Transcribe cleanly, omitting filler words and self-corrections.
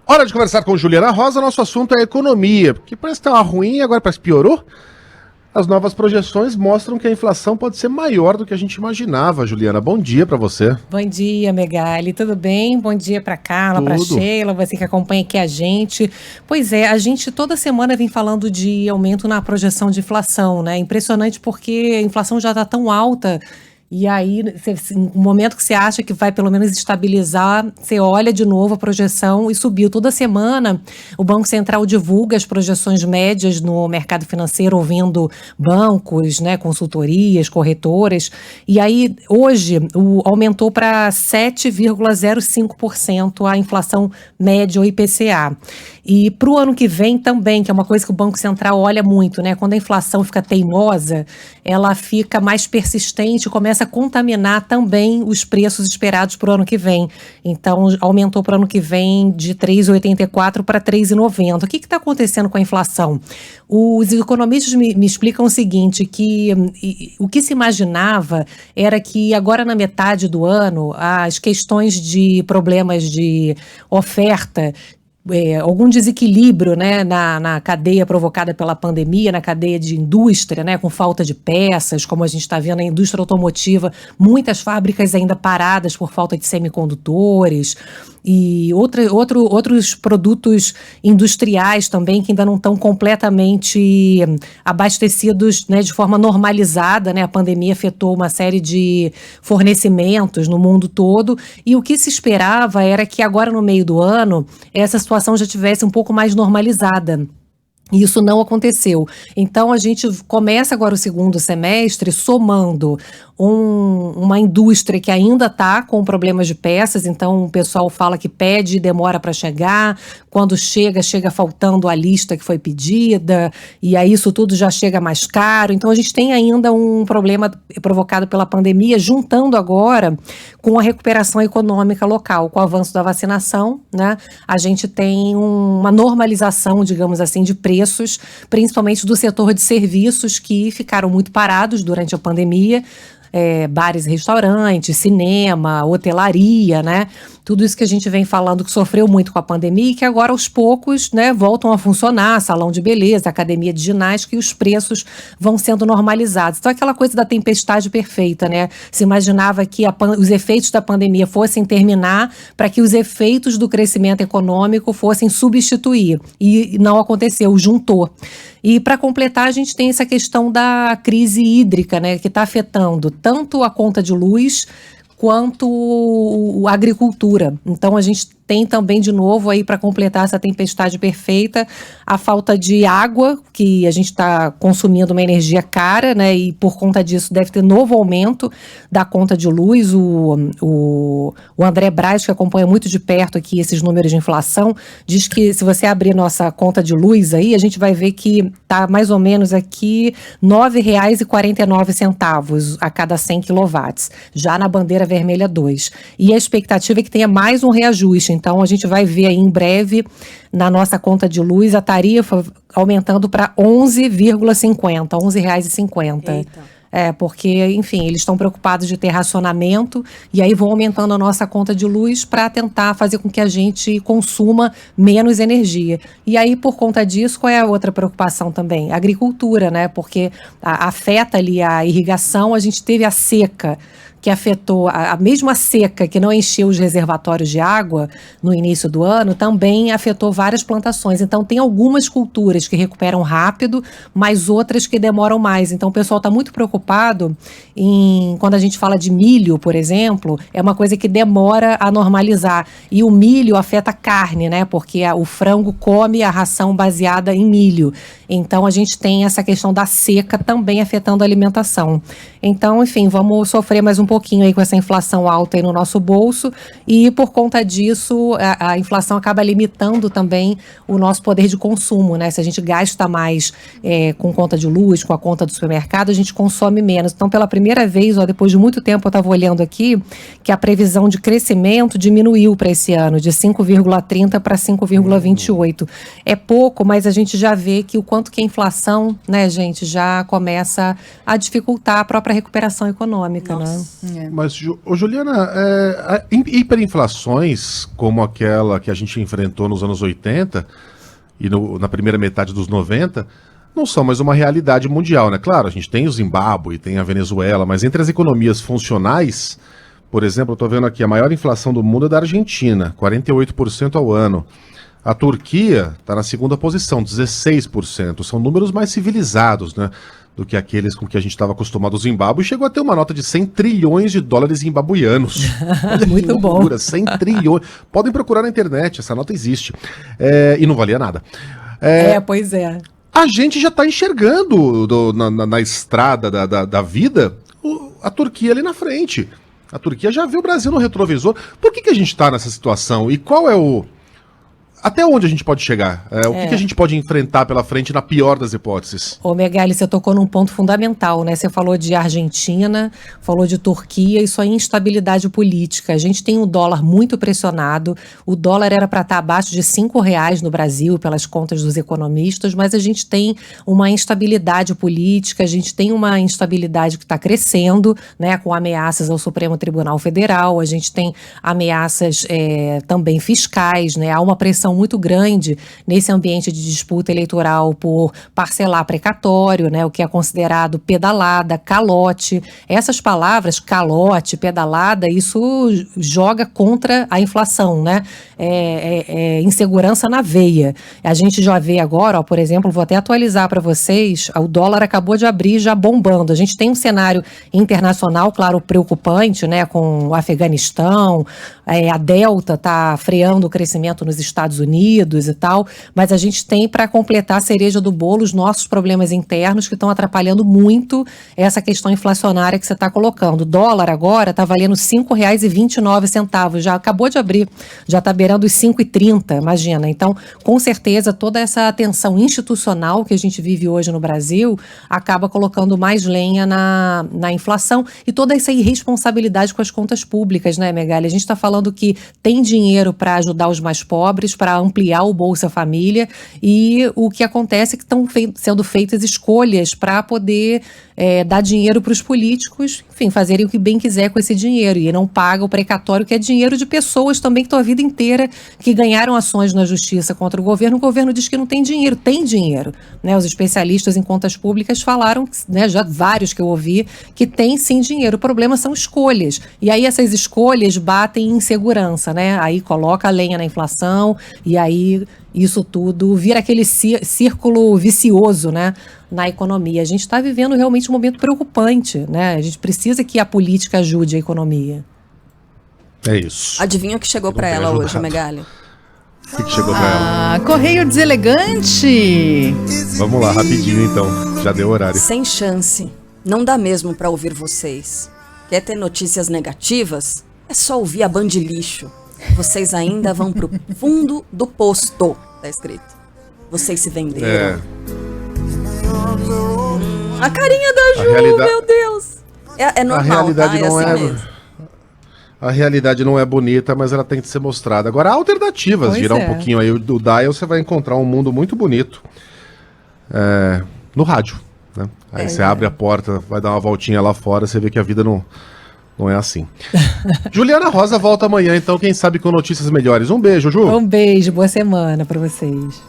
Hora de conversar com Juliana Rosa, nosso assunto é economia, que parece que estava ruim e agora parece que piorou. As novas projeções mostram que a inflação pode ser maior do que a gente imaginava, Juliana. Bom dia para você. Bom dia, Megali. Tudo bem? Bom dia para Carla, para Tudo. Sheila, você que acompanha aqui a gente. Pois é, a gente toda semana vem falando de aumento na projeção de inflação, né? Impressionante porque a inflação já está tão alta. E aí, no momento que você acha que vai pelo menos estabilizar, você olha de novo a projeção e subiu. Toda semana, o Banco Central divulga as projeções médias no mercado financeiro, ouvindo bancos, né, consultorias, corretoras. E aí, hoje, aumentou para 7,05% a inflação média, o IPCA. E para o ano que vem também, que é uma coisa que o Banco Central olha muito, né? Quando a inflação fica teimosa, ela fica mais persistente, começa a contaminar também os preços esperados para o ano que vem. Então, aumentou para o ano que vem de 3,84 para 3,90. O que está acontecendo com a inflação? Os economistas me explicam o seguinte, que o que se imaginava era que agora na metade do ano, as questões de problemas de oferta, algum desequilíbrio, né, na cadeia provocada pela pandemia, na cadeia de indústria, né, com falta de peças, como a gente está vendo na indústria automotiva, muitas fábricas ainda paradas por falta de semicondutores e outros produtos industriais também que ainda não estão completamente abastecidos, né, de forma normalizada, né? A pandemia afetou uma série de fornecimentos no mundo todo e o que se esperava era que agora no meio do ano essa situação já tivesse um pouco mais normalizada. E isso não aconteceu. Então, a gente começa agora o segundo semestre somando uma indústria que ainda está com problemas de peças, então o pessoal fala que pede e demora para chegar, quando chega faltando a lista que foi pedida, e aí isso tudo já chega mais caro. Então, a gente tem ainda um problema provocado pela pandemia, juntando agora com a recuperação econômica local, com o avanço da vacinação, né? A gente tem uma normalização, digamos assim, de preços, principalmente do setor de serviços que ficaram muito parados durante a pandemia, bares e restaurantes, cinema, hotelaria, né? Tudo isso que a gente vem falando que sofreu muito com a pandemia e que agora aos poucos, né, voltam a funcionar, salão de beleza, academia de ginástica e os preços vão sendo normalizados. Então aquela coisa da tempestade perfeita, né? Se imaginava que os efeitos da pandemia fossem terminar para que os efeitos do crescimento econômico fossem substituir. E não aconteceu, juntou. E para completar, a gente tem essa questão da crise hídrica, né, que está afetando tanto a conta de luz quanto a agricultura. Então, a gente tem também, de novo, aí para completar essa tempestade perfeita, a falta de água, que a gente está consumindo uma energia cara, né, e por conta disso deve ter novo aumento da conta de luz. O André Braz, que acompanha muito de perto aqui esses números de inflação, diz que se você abrir nossa conta de luz aí, a gente vai ver que está mais ou menos aqui R$ 9,49 a cada 100 quilowatts, já na bandeira vermelha 2. E a expectativa é que tenha mais um reajuste. Então, a gente vai ver aí em breve, na nossa conta de luz, a tarifa aumentando para R$ 11,50, R$ 11,50. Porque, enfim, eles estão preocupados de ter racionamento e aí vão aumentando a nossa conta de luz para tentar fazer com que a gente consuma menos energia. E aí, por conta disso, qual é a outra preocupação também? A agricultura, né? Porque afeta ali a irrigação, a gente teve a seca, que afetou a mesma seca que não encheu os reservatórios de água no início do ano, também afetou várias plantações. Então, tem algumas culturas que recuperam rápido, mas outras que demoram mais. Então, o pessoal está muito preocupado quando a gente fala de milho, por exemplo, é uma coisa que demora a normalizar. E o milho afeta a carne, né? Porque o frango come a ração baseada em milho. Então, a gente tem essa questão da seca também afetando a alimentação. Então, enfim, vamos sofrer mais um pouquinho aí com essa inflação alta aí no nosso bolso e por conta disso a inflação acaba limitando também o nosso poder de consumo, né? Se a gente gasta mais com conta de luz, com a conta do supermercado, a gente consome menos. Então, pela primeira vez, depois de muito tempo eu estava olhando aqui que a previsão de crescimento diminuiu para esse ano, de 5,30 para 5,28. É pouco, mas a gente já vê que o quanto que a inflação, né, gente, já começa a dificultar a própria recuperação econômica, né? Mas, Juliana, hiperinflações como aquela que a gente enfrentou nos anos 80 e na primeira metade dos 90 não são mais uma realidade mundial, né? Claro, a gente tem o Zimbábue, tem a Venezuela, mas entre as economias funcionais, por exemplo, eu estou vendo aqui, a maior inflação do mundo é da Argentina, 48% ao ano. A Turquia está na segunda posição, 16%. São números mais civilizados, né, do que aqueles com que a gente estava acostumado. O Zimbábue chegou a ter uma nota de 100 trilhões de dólares zimbabuianos. Muito bom. 100 trilhões. Podem procurar na internet, essa nota existe. E não valia nada. Pois é. A gente já está enxergando na estrada da vida a Turquia ali na frente. A Turquia já viu o Brasil no retrovisor. Por que a gente está nessa situação? E qual é até onde a gente pode chegar? O que a gente pode enfrentar pela frente na pior das hipóteses? Ô Megali, você tocou num ponto fundamental, né? Você falou de Argentina, falou de Turquia, isso é instabilidade política. A gente tem um dólar muito pressionado, o dólar era para estar abaixo de R$5 no Brasil, pelas contas dos economistas, mas a gente tem uma instabilidade política, a gente tem uma instabilidade que está crescendo, né? Com ameaças ao Supremo Tribunal Federal, a gente tem ameaças também fiscais, né? Há uma pressão muito grande nesse ambiente de disputa eleitoral por parcelar precatório, né, o que é considerado pedalada, calote. Essas palavras, calote, pedalada, isso joga contra a inflação, né? Insegurança na veia. A gente já vê agora, por exemplo, vou até atualizar para vocês, o dólar acabou de abrir já bombando. A gente tem um cenário internacional, claro, preocupante, né, com o Afeganistão, a Delta está freando o crescimento nos Estados Unidos e tal, mas a gente tem, para completar a cereja do bolo, os nossos problemas internos que estão atrapalhando muito essa questão inflacionária que você está colocando. O dólar agora está valendo R$5,29, já acabou de abrir, já está beirando os 5,30, imagina. Então, com certeza, toda essa tensão institucional que a gente vive hoje no Brasil acaba colocando mais lenha na inflação e toda essa irresponsabilidade com as contas públicas, né, Megali? A gente está falando que tem dinheiro para ajudar os mais pobres, para ampliar o Bolsa Família, e o que acontece é que estão sendo feitas escolhas para poder dar dinheiro para os políticos, enfim, fazerem o que bem quiser com esse dinheiro, e não paga o precatório, que é dinheiro de pessoas também que estão a vida inteira, que ganharam ações na justiça contra o governo diz que não tem dinheiro, né? Os especialistas em contas públicas falaram, né, já vários que eu ouvi, que tem sim dinheiro, o problema são escolhas, e aí essas escolhas batem em insegurança, né? Aí coloca a lenha na inflação, e aí isso tudo vira aquele círculo vicioso, né, na economia. A gente está vivendo realmente um momento preocupante, né? A gente precisa que a política ajude a economia. É isso. Adivinha o que chegou para ela hoje, Megali? O que chegou para ela? Correio Deselegante. Vamos lá, rapidinho então. Já deu horário. Sem chance. Não dá mesmo para ouvir vocês. Quer ter notícias negativas? É só ouvir a Band Lixo. Vocês ainda vão pro fundo do posto, tá escrito. Vocês se venderam. A carinha da Ju, meu Deus. É normal, a realidade tá? não assim é... mesmo. A realidade não é bonita, mas ela tem que ser mostrada. Agora, há alternativas. Pois Girar é. um pouquinho aí do dial, você vai encontrar um mundo muito bonito no rádio, né? Aí você abre a porta, vai dar uma voltinha lá fora, você vê que a vida não é assim. Juliana Rosa volta amanhã, então, quem sabe com notícias melhores. Um beijo, Ju. Um beijo, boa semana para vocês.